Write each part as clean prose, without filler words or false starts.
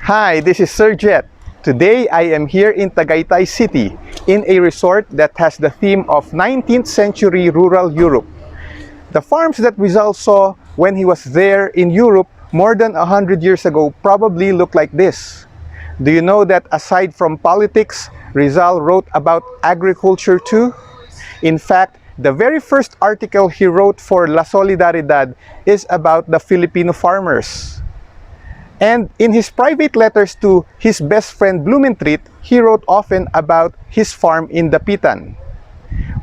Hi, this is Sir Jet. Today I am here in Tagaytay City in a resort that has the theme of 19th century rural Europe. The farms that Rizal saw when he was there in Europe more than 100 years ago probably look like this. Do you know that aside from politics, Rizal wrote about agriculture too? In fact, the very first article he wrote for La Solidaridad is about the Filipino farmers. And in his private letters to his best friend Blumentritt, he wrote often about his farm in Dapitan.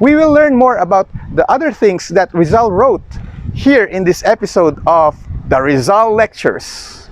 We will learn more about the other things that Rizal wrote here in this episode of the Rizal Lectures.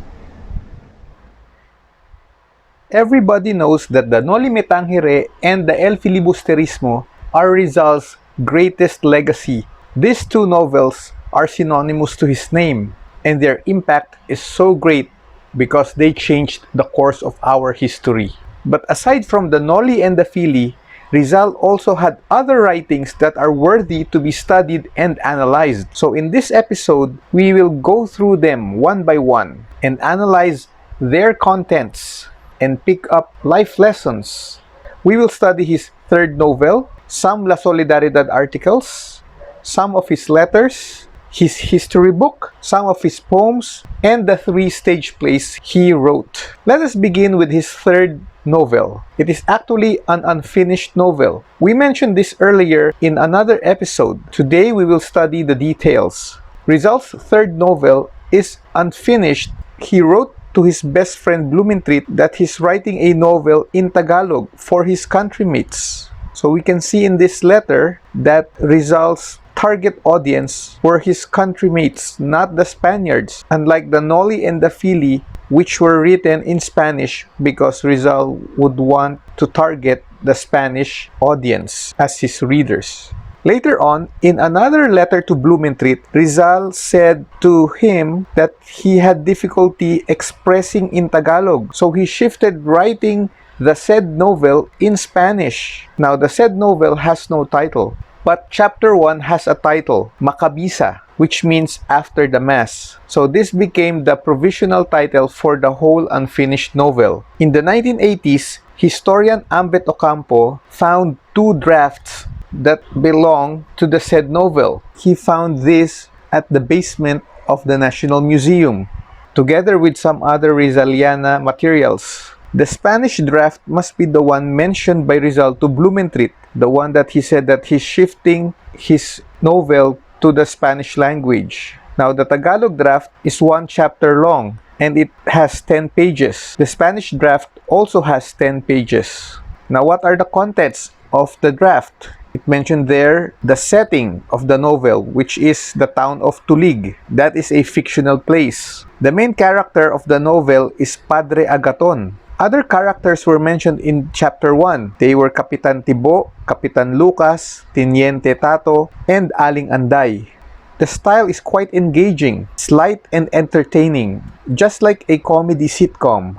Everybody knows that the Noli Me Tangere and the El Filibusterismo are Rizal's greatest legacy. These two novels are synonymous to his name, and their impact is so great because they changed the course of our history. But aside from the Noli and the Fili, Rizal also had other writings that are worthy to be studied and analyzed. So in this episode, we will go through them one by one and analyze their contents and pick up life lessons. We will study his third novel, some La Solidaridad articles, some of his letters, his history book, some of his poems, and the 3 stage plays he wrote. Let us begin with his third novel. It is actually an unfinished novel. We mentioned this earlier in another episode. Today we will study the details. Rizal's third novel is unfinished. He wrote to his best friend Blumentritt that he's writing a novel in Tagalog for his countrymates. So we can see in this letter that Rizal's target audience were his countrymates, not the Spaniards, unlike the Noli and the Fili, which were written in Spanish because Rizal would want to target the Spanish audience as his readers. Later on, in another letter to Blumentritt, Rizal said to him that he had difficulty expressing in Tagalog, so he shifted writing the said novel in Spanish. Now, the said novel has no title. But chapter 1 has a title, Makabisa, which means after the Mass. So this became the provisional title for the whole unfinished novel. In the 1980s, historian Ambet Ocampo found 2 drafts that belong to the said novel. He found this at the basement of the National Museum, together with some other Rizaliana materials. The Spanish draft must be the one mentioned by Rizal to Blumentritt, the one that he said that he's shifting his novel to the Spanish language. Now, the Tagalog draft is 1 chapter long and it has 10 pages. The Spanish draft also has 10 pages. Now, what are the contents of the draft? It mentioned there the setting of the novel, which is the town of Tulig. That is a fictional place. The main character of the novel is Padre Agaton. Other characters were mentioned in chapter 1. They were Kapitan Tibo, Kapitan Lucas, Tiniente Tato, and Aling Anday. The style is quite engaging, slight and entertaining, just like a comedy sitcom.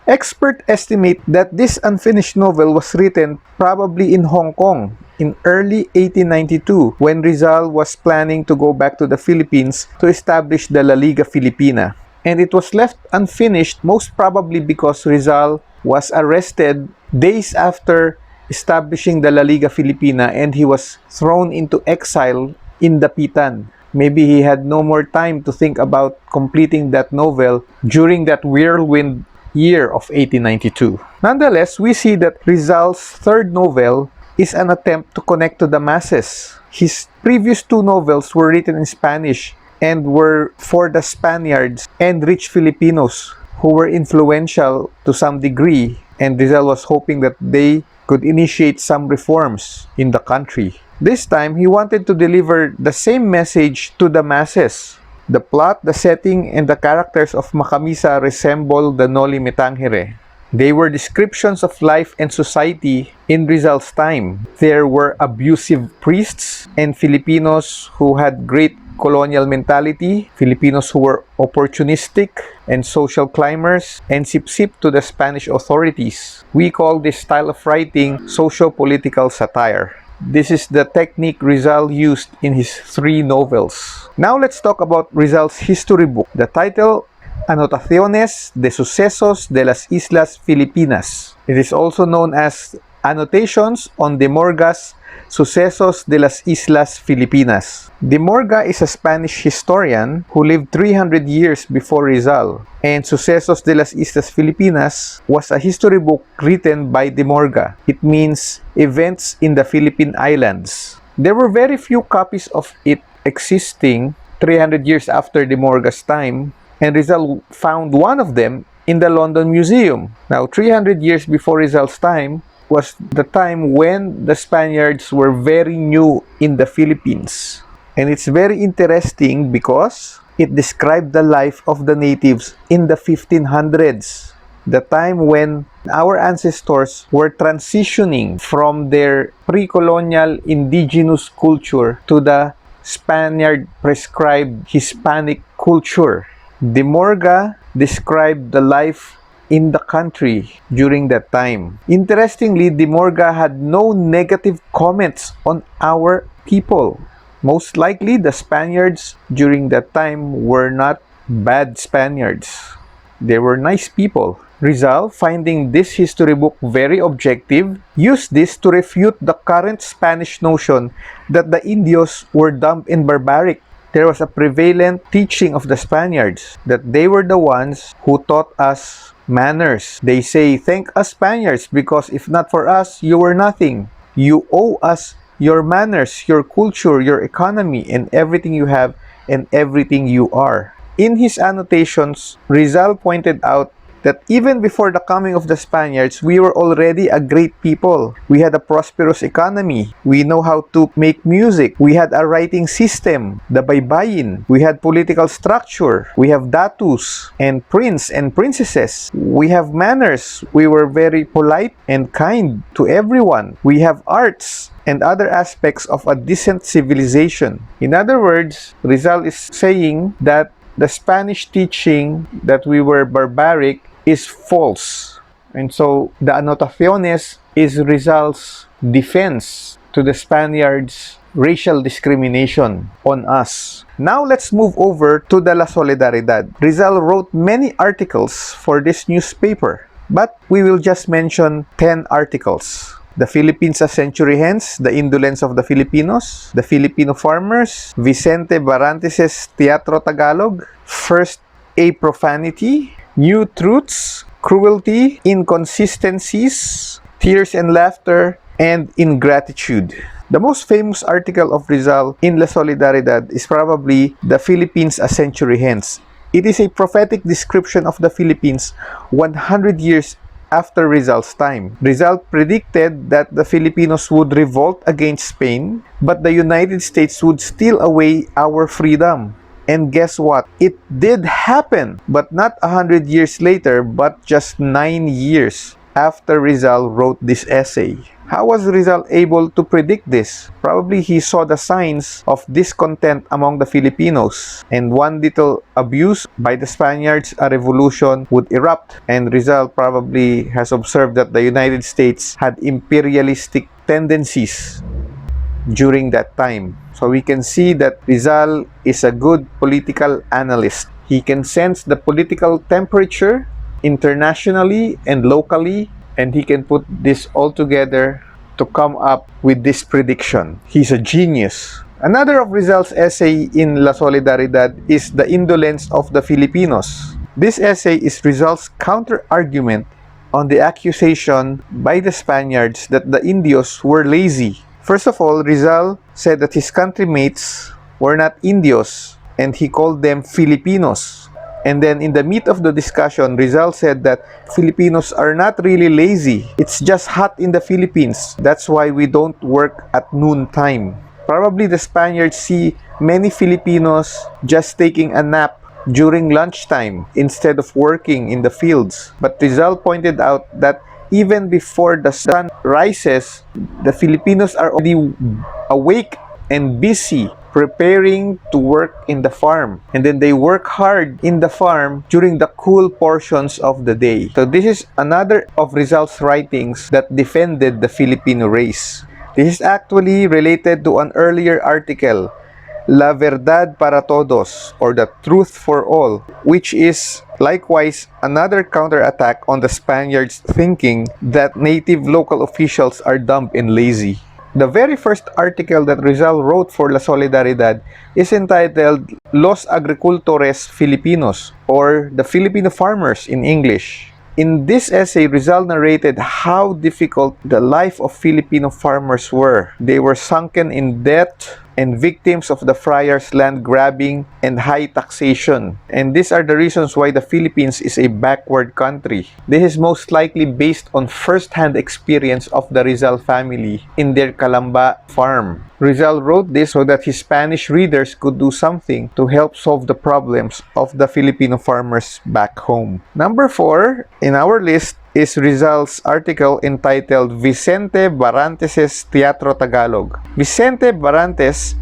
Experts estimate that this unfinished novel was written probably in Hong Kong in early 1892 when Rizal was planning to go back to the Philippines to establish the La Liga Filipina. And it was left unfinished most probably because Rizal was arrested days after establishing the La Liga Filipina and he was thrown into exile in Dapitan. Maybe he had no more time to think about completing that novel during that whirlwind year of 1892. Nonetheless, we see that Rizal's third novel is an attempt to connect to the masses. His previous 2 novels were written in Spanish and were for the Spaniards and rich Filipinos who were influential to some degree, and Rizal was hoping that they could initiate some reforms in the country. This time, he wanted to deliver the same message to the masses. The plot, the setting, and the characters of Makamisa resemble the Noli Me Tangere. They were descriptions of life and society in Rizal's time. There were abusive priests and Filipinos who had great colonial mentality, Filipinos who were opportunistic and social climbers, and sip-sip to the Spanish authorities. We call this style of writing socio-political satire. This is the technique Rizal used in his 3 novels. Now let's talk about Rizal's history book. The title Anotaciones de Sucesos de las Islas Filipinas. It is also known as Annotations on the Morga's Sucesos de las Islas Filipinas. De Morga is a Spanish historian who lived 300 years before Rizal, and Sucesos de las Islas Filipinas was a history book written by De Morga. It means events in the Philippine Islands. There were very few copies of it existing 300 years after De Morga's time, and Rizal found one of them in the London Museum. Now, 300 years before Rizal's time was the time when the Spaniards were very new in the Philippines. And it's very interesting because it described the life of the natives in the 1500s, the time when our ancestors were transitioning from their pre-colonial indigenous culture to the Spaniard-prescribed Hispanic culture. De Morga described the life in the country during that time. Interestingly, De Morga had no negative comments on our people. Most likely, the Spaniards during that time were not bad Spaniards. They were nice people. Rizal, finding this history book very objective, used this to refute the current Spanish notion that the Indios were dumb and barbaric. There was a prevalent teaching of the Spaniards that they were the ones who taught us manners. They say, thank us Spaniards, because if not for us, you were nothing. You owe us your manners, your culture, your economy, and everything you have and everything you are. In his annotations, Rizal pointed out that even before the coming of the Spaniards, we were already a great people. We had a prosperous economy. We know how to make music. We had a writing system, the baybayin. We had political structure. We have datus and prince and princesses. We have manners. We were very polite and kind to everyone. We have arts and other aspects of a decent civilization. In other words, Rizal is saying that the Spanish teaching that we were barbaric is false. And so the Annotaciones is Rizal's defense to the Spaniards' racial discrimination on us. Now let's move over to the La Solidaridad. Rizal wrote many articles for this newspaper, but we will just mention 10 articles. The Philippines a Century Hence, The Indolence of the Filipinos, The Filipino Farmers, Vicente Barantes's Teatro Tagalog, First a Profanity, New Truths, Cruelty, Inconsistencies, Tears and Laughter, and Ingratitude. The most famous article of Rizal in La Solidaridad is probably The Philippines a Century Hence. It is a prophetic description of the Philippines 100 years after Rizal's time. Rizal predicted that the Filipinos would revolt against Spain, but the United States would steal away our freedom. And guess what? It did happen, but not 100 years later, but just 9 years after Rizal wrote this essay. How was Rizal able to predict this? Probably he saw the signs of discontent among the Filipinos, and one little abuse by the Spaniards, a revolution would erupt. And Rizal probably has observed that the United States had imperialistic tendencies during that time. So we can see that Rizal is a good political analyst. He can sense the political temperature internationally and locally, and he can put this all together to come up with this prediction. He's a genius. Another of Rizal's essay in La Solidaridad is The Indolence of the Filipinos. This essay is Rizal's counter-argument on the accusation by the Spaniards that the Indios were lazy. First of all, Rizal said that his countrymates were not Indios, and he called them Filipinos. And then in the meat of the discussion, Rizal said that Filipinos are not really lazy. It's just hot in the Philippines. That's why we don't work at noon time. Probably the Spaniards see many Filipinos just taking a nap during lunchtime instead of working in the fields. But Rizal pointed out that even before the sun rises, the Filipinos are already awake and busy preparing to work in the farm. And then they work hard in the farm during the cool portions of the day. So this is another of Rizal's writings that defended the Filipino race. This is actually related to an earlier article La Verdad para Todos, or the Truth for All, which is likewise another counterattack on the Spaniards' thinking that native local officials are dumb and lazy. The very first article that Rizal wrote for La Solidaridad is entitled Los Agricultores Filipinos, or the Filipino Farmers in English. In this essay, Rizal narrated how difficult the life of Filipino farmers were. They were sunken in debt and victims of the friars' land grabbing and high taxation. And these are the reasons why the Philippines is a backward country. This is most likely based on first-hand experience of the Rizal family in their Calamba farm. Rizal wrote this so that his Spanish readers could do something to help solve the problems of the Filipino farmers back home. Number 4 in our list is Rizal's article entitled Vicente Barantes's Teatro Tagalog. Vicente Barantes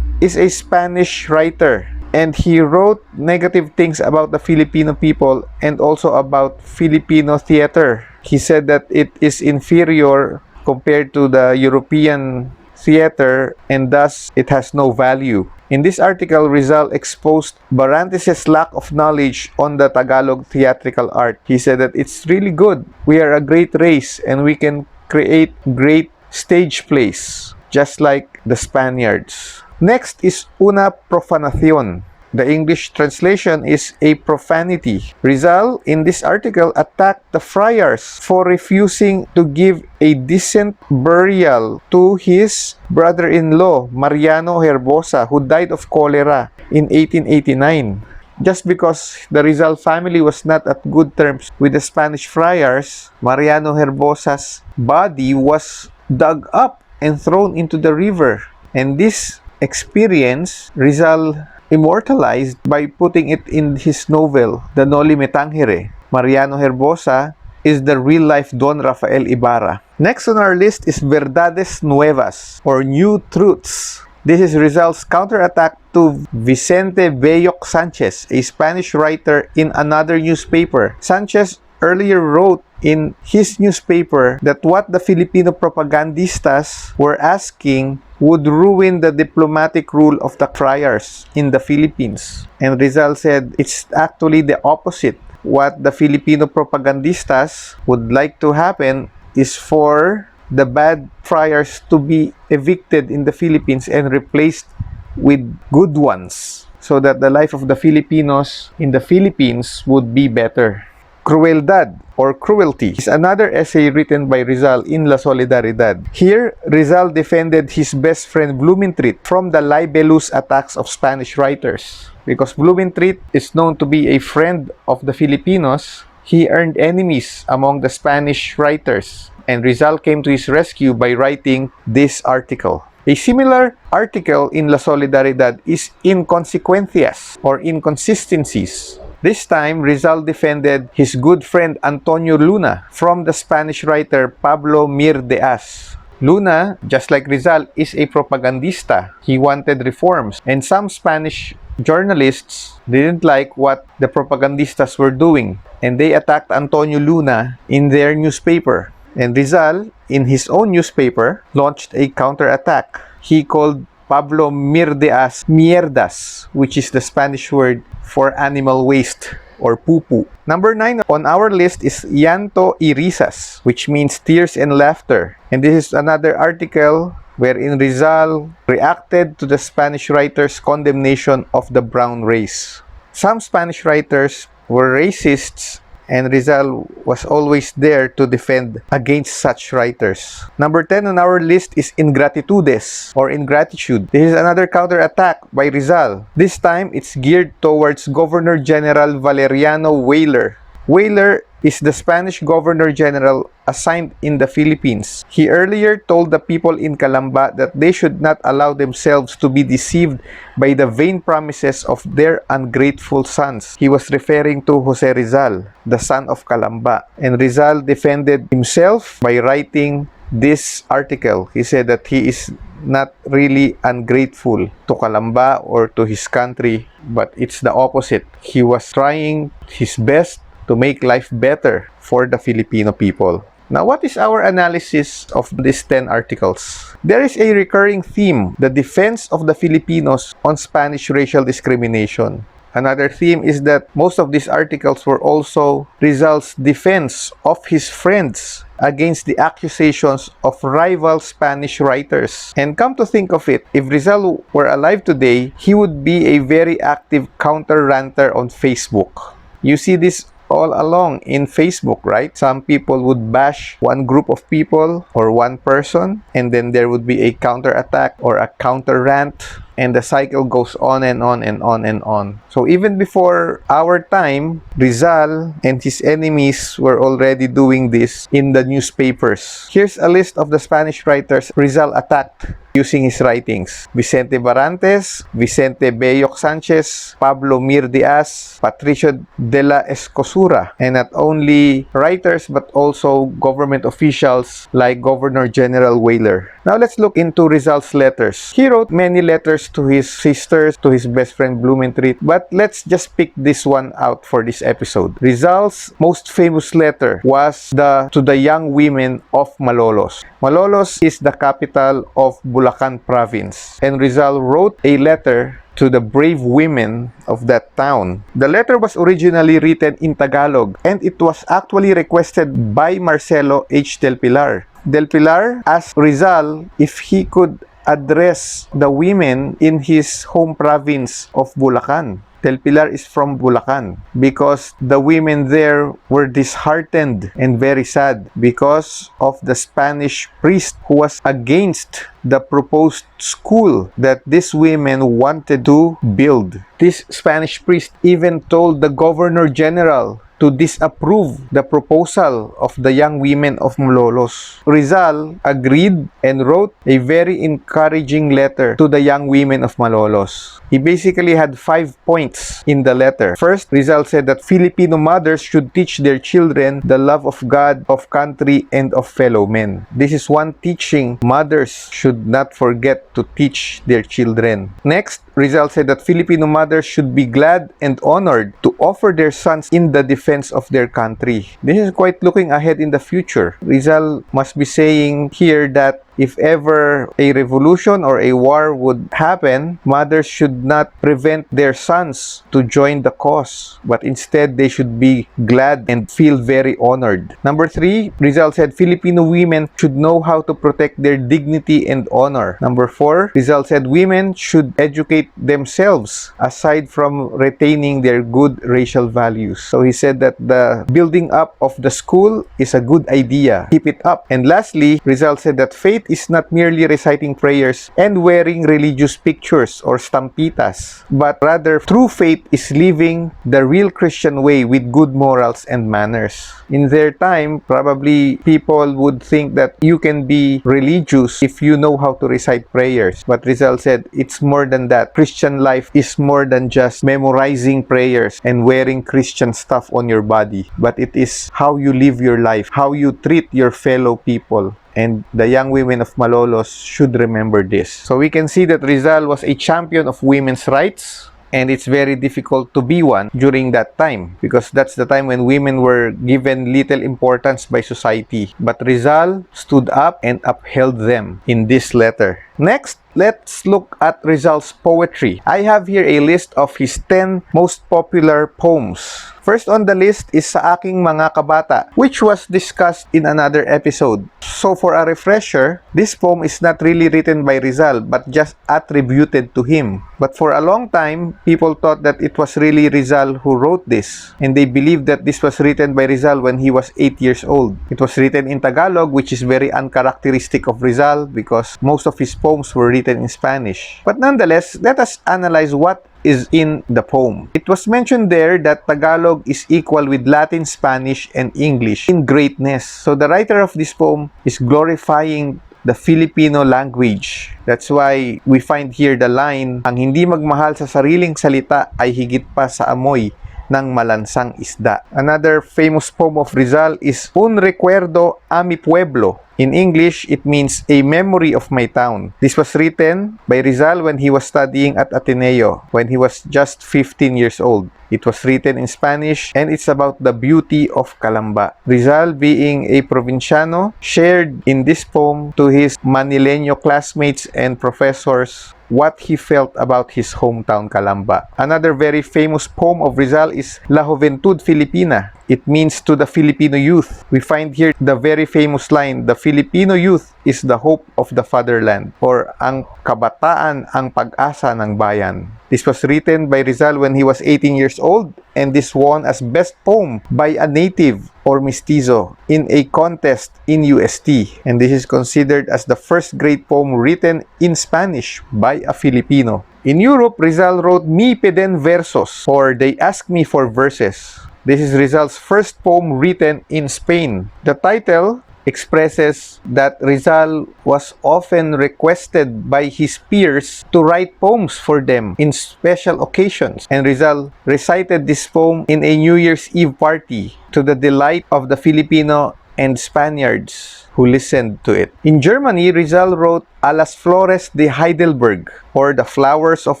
is a Spanish writer, and he wrote negative things about the Filipino people and also about Filipino theater. He said that it is inferior compared to the European theater, and thus it has no value. In this article, Rizal exposed Barantes' lack of knowledge on the Tagalog theatrical art. He said that it's really good. We are a great race and we can create great stage plays, just like the Spaniards. Next is Una Profanación. The English translation is a profanity. Rizal, in this article, attacked the friars for refusing to give a decent burial to his brother-in-law, Mariano Herbosa, who died of cholera in 1889. Just because the Rizal family was not at good terms with the Spanish friars, Mariano Herbosa's body was dug up and thrown into the river. And this experience, Rizal immortalized by putting it in his novel, The Noli Me Tangere. Mariano Herbosa is the real-life Don Rafael Ibarra. Next on our list is Verdades Nuevas, or New Truths. This is Rizal's counterattack to Vicente Belloc Sanchez, a Spanish writer in another newspaper. Sanchez earlier wrote in his newspaper that what the Filipino propagandistas were asking would ruin the diplomatic rule of the friars in the Philippines. And Rizal said it's actually the opposite. What the Filipino propagandistas would like to happen is for the bad friars to be evicted in the Philippines and replaced with good ones, so that the life of the Filipinos in the Philippines would be better. Crueldad, or cruelty, is another essay written by Rizal in La Solidaridad. Here, Rizal defended his best friend Blumentritt from the libelous attacks of Spanish writers. Because Blumentritt is known to be a friend of the Filipinos, he earned enemies among the Spanish writers, and Rizal came to his rescue by writing this article. A similar article in La Solidaridad is Inconsecuencias, or Inconsistencies. This time, Rizal defended his good friend Antonio Luna from the Spanish writer Pablo Mir de As. Luna, just like Rizal, is a propagandista. He wanted reforms, and some Spanish journalists didn't like what the propagandistas were doing, and they attacked Antonio Luna in their newspaper. And Rizal, in his own newspaper, launched a counterattack. He called Pablo Mir de As mierdas, which is the Spanish word for animal waste or poo-poo. Number 9 on our list is Llanto y Risas, which means tears and laughter. And this is another article wherein Rizal reacted to the Spanish writer's condemnation of the brown race. Some Spanish writers were racists, and Rizal was always there to defend against such writers. Number 10 on our list is Ingratitudes, or Ingratitude. This is another counterattack by Rizal. This time, it's geared towards Governor General Valeriano Weyler. Weyler is the Spanish Governor General assigned in the Philippines. He earlier told the people in Calamba that they should not allow themselves to be deceived by the vain promises of their ungrateful sons. He was referring to Jose Rizal, the son of Calamba. And Rizal defended himself by writing this article. He said that he is not really ungrateful to Calamba or to his country, but it's the opposite. He was trying his best to make life better for the Filipino people. Now, what is our analysis of these 10 articles? There is a recurring theme, the defense of the Filipinos on Spanish racial discrimination. Another theme is that most of these articles were also Rizal's defense of his friends against the accusations of rival Spanish writers. And come to think of it, if Rizal were alive today, he would be a very active counter-ranter on Facebook. You see this all along in Facebook, right? Some people would bash one group of people or one person, and then there would be a counter-attack or a counter-rant, and the cycle goes on and on and on and on. So even before our time, Rizal and his enemies were already doing this in the newspapers. Here's a list of the Spanish writers Rizal attacked using his writings: Vicente Barrantes, Vicente Beyoc Sanchez, Pablo Mir Diaz, Patricio de la Escosura, and not only writers but also government officials like Governor General Weyler. Now let's look into Rizal's letters. He wrote many letters to his sisters, to his best friend Blumentritt, but let's just pick this one out for this episode. Rizal's most famous letter was to the young women of Malolos. Malolos is the capital of Bulacan province, and Rizal wrote a letter to the brave women of that town. The letter was originally written in Tagalog, and it was actually requested by Marcelo H. Del Pilar. Del Pilar asked Rizal if he could address the women in his home province of Bulacan. Del Pilar is from Bulacan because the women there were disheartened and very sad because of the Spanish priest who was against the proposed school that these women wanted to build. This Spanish priest even told the Governor General to disapprove the proposal of the young women of Malolos. Rizal agreed and wrote a very encouraging letter to the young women of Malolos. He basically had 5 points in the letter. First, Rizal said that Filipino mothers should teach their children the love of God, of country, and of fellow men. This is one teaching mothers should not forget to teach their children. Next, Rizal said that Filipino mothers should be glad and honored to offer their sons in the defense of their country. This is quite looking ahead in the future. Rizal must be saying here that if ever a revolution or a war would happen, mothers should not prevent their sons to join the cause, but instead they should be glad and feel very honored. Number 3, Rizal said Filipino women should know how to protect their dignity and honor. Number 4, Rizal said women should educate themselves aside from retaining their good racial values. So he said that the building up of the school is a good idea. Keep it up. And lastly, Rizal said that faith is not merely reciting prayers and wearing religious pictures or stampitas, but rather true faith is living the real Christian way with good morals and manners. In their time, probably people would think that you can be religious if you know how to recite prayers. But Rizal said it's more than that. Christian life is more than just memorizing prayers and wearing Christian stuff on your body, but it is how you live your life, how you treat your fellow people. And the young women of Malolos should remember this. So we can see that Rizal was a champion of women's rights, and it's very difficult to be one during that time because that's the time when women were given little importance by society. But Rizal stood up and upheld them in this letter. Next, let's look at Rizal's poetry. I have here a list of his 10 most popular poems. First on the list is Sa Aking Mga Kabata, which was discussed in another episode. So for a refresher, this poem is not really written by Rizal, but just attributed to him. But for a long time, people thought that it was really Rizal who wrote this. And they believed that this was written by Rizal when he was 8 years old. It was written in Tagalog, which is very uncharacteristic of Rizal because most of his poems were written in Spanish. But nonetheless, let us analyze what is in the poem. It was mentioned there that Tagalog is equal with Latin, Spanish, and English in greatness. So the writer of this poem is glorifying the Filipino language. That's why we find here the line, ang hindi magmahal sa sariling salita ay higit pa sa amoy ng malansang isda. Another famous poem of Rizal is Un recuerdo a mi pueblo. In English, it means a memory of my town. This was written by Rizal when he was studying at Ateneo, when he was just 15 years old. It was written in Spanish and it's about the beauty of Calamba. Rizal, being a provinciano, shared in this poem to his Manileño classmates and professors what he felt about his hometown Calamba. Another very famous poem of Rizal is La Juventud Filipina. It means to the Filipino youth. We find here the very famous line, the Filipino youth is the hope of the fatherland, or ang kabataan ang pag-asa ng bayan. This was written by Rizal when he was 18 years old, and this won as best poem by a native or mestizo in a contest in UST. And this is considered as the first great poem written in Spanish by a Filipino. In Europe, Rizal wrote Mi Piden Versos, or They Ask Me for Verses. This is Rizal's first poem written in Spain. The title expresses that Rizal was often requested by his peers to write poems for them in special occasions. And Rizal recited this poem in a New Year's Eve party to the delight of the Filipino and Spaniards who listened to it. In Germany, Rizal wrote A las Flores de Heidelberg, or The Flowers of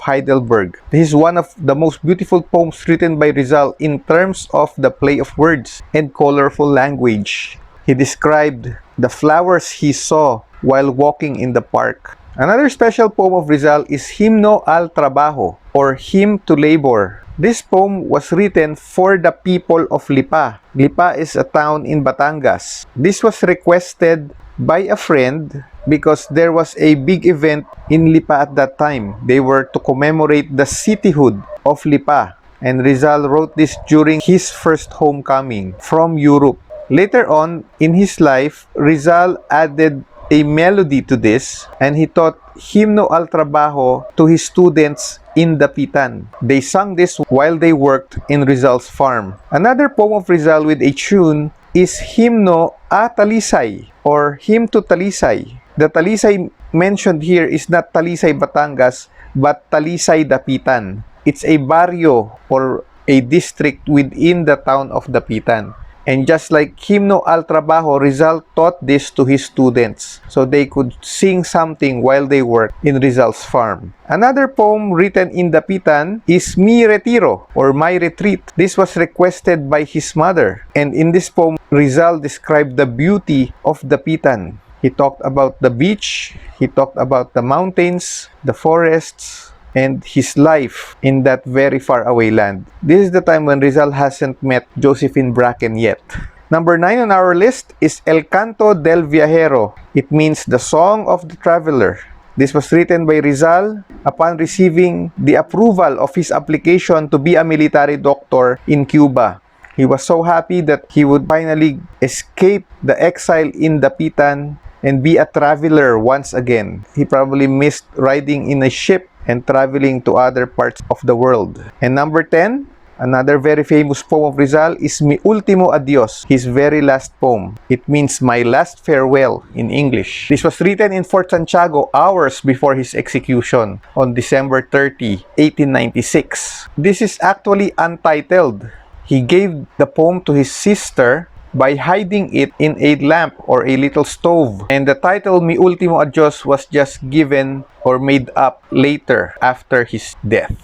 Heidelberg. This is one of the most beautiful poems written by Rizal in terms of the play of words and colorful language. He described the flowers he saw while walking in the park. Another special poem of Rizal is Himno al Trabajo, or Hymn to Labor. This poem was written for the people of Lipa. Lipa is a town in Batangas. This was requested by a friend because there was a big event in Lipa at that time. They were to commemorate the cityhood of Lipa. And Rizal wrote this during his first homecoming from Europe. Later on in his life, Rizal added a melody to this, and he taught Himno al Trabajo to his students in Dapitan. They sang this while they worked in Rizal's farm. Another poem of Rizal with a tune is Himno a Talisay, or Hymn to Talisay. The Talisay mentioned here is not Talisay, Batangas, but Talisay, Dapitan. It's a barrio or a district within the town of Dapitan. And just like Himno al Trabajo, Rizal taught this to his students so they could sing something while they worked in Rizal's farm. Another poem written in Dapitan is Mi Retiro, or My Retreat. This was requested by his mother. And in this poem, Rizal described the beauty of Dapitan. He talked about the beach, he talked about the mountains, the forests, and his life in that very far away land. This is the time when Rizal hasn't met Josephine Bracken yet. Number 9 on our list is El Canto del Viajero. It means the song of the traveler. This was written by Rizal upon receiving the approval of his application to be a military doctor in Cuba. He was so happy that he would finally escape the exile in Dapitan and be a traveler once again. He probably missed riding in a ship and traveling to other parts of the world. And number 10, another very famous poem of Rizal is Mi Ultimo Adios, his very last poem. It means my last farewell in English. This was written in Fort Santiago hours before his execution on December 30, 1896. This is actually untitled. He gave the poem to his sister by hiding it in a lamp or a little stove. And the title Mi Ultimo Adios was just given or made up later after his death.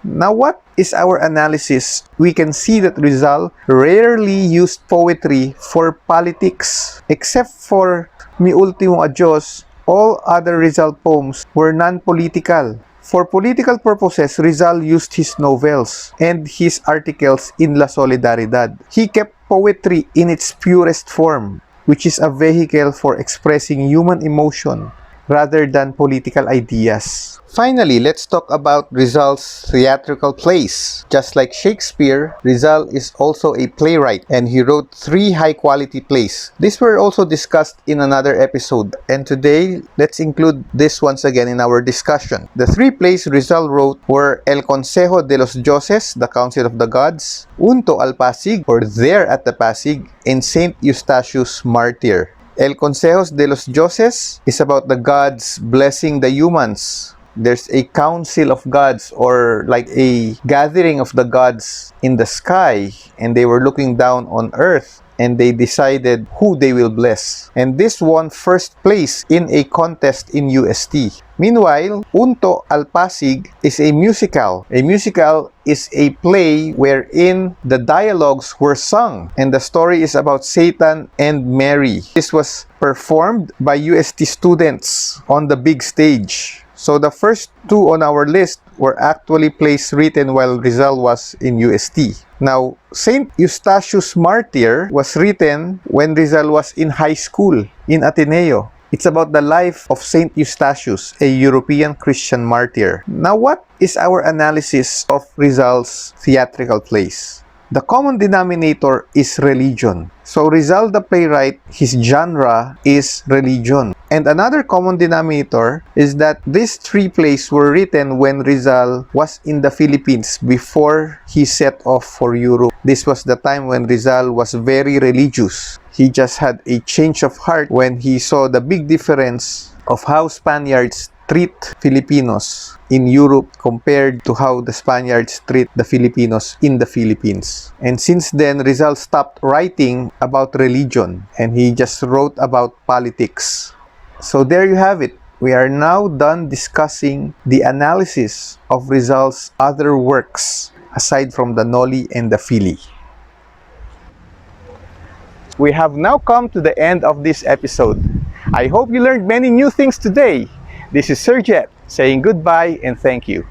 Now, what is our analysis? We can see that Rizal rarely used poetry for politics. Except for Mi Ultimo Adios, all other Rizal poems were non-political. For political purposes, Rizal used his novels and his articles in La Solidaridad. He kept poetry in its purest form, which is a vehicle for expressing human emotion rather than political ideas. Finally, let's talk about Rizal's theatrical plays. Just like Shakespeare, Rizal is also a playwright, and he wrote 3 high-quality plays. These were also discussed in another episode, and today, let's include this once again in our discussion. The 3 plays Rizal wrote were El Consejo de los Dioses, the Council of the Gods, Unto al Pasig, or There at the Pasig, and Saint Eustachius Martyr. El Consejos de los Dioses is about the gods blessing the humans there's a council of gods, or like a gathering of the gods in the sky, and they were looking down on earth, and they decided who they will bless. And this won first place in a contest in UST. Meanwhile, Unto Alpasig is a musical. A musical is a play wherein the dialogues were sung, and the story is about Satan and Mary. This was performed by UST students on the big stage. So the first two on our list were actually plays written while Rizal was in UST. Now, Saint Eustatius Martyr was written when Rizal was in high school in Ateneo. It's about the life of Saint Eustatius, a European Christian martyr. Now, what is our analysis of Rizal's theatrical plays? The common denominator is religion. So Rizal the playwright, his genre is religion. And another common denominator is that these three plays were written when Rizal was in the Philippines before he set off for Europe. This was the time when Rizal was very religious. He just had a change of heart when he saw the big difference of how Spaniards treat Filipinos in Europe compared to how the Spaniards treat the Filipinos in the Philippines. And since then, Rizal stopped writing about religion and he just wrote about politics. So there you have it. We are now done discussing the analysis of Rizal's other works aside from the Noli and the Fili. We have now come to the end of this episode. I hope you learned many new things today. This is Sir Jet saying goodbye and thank you.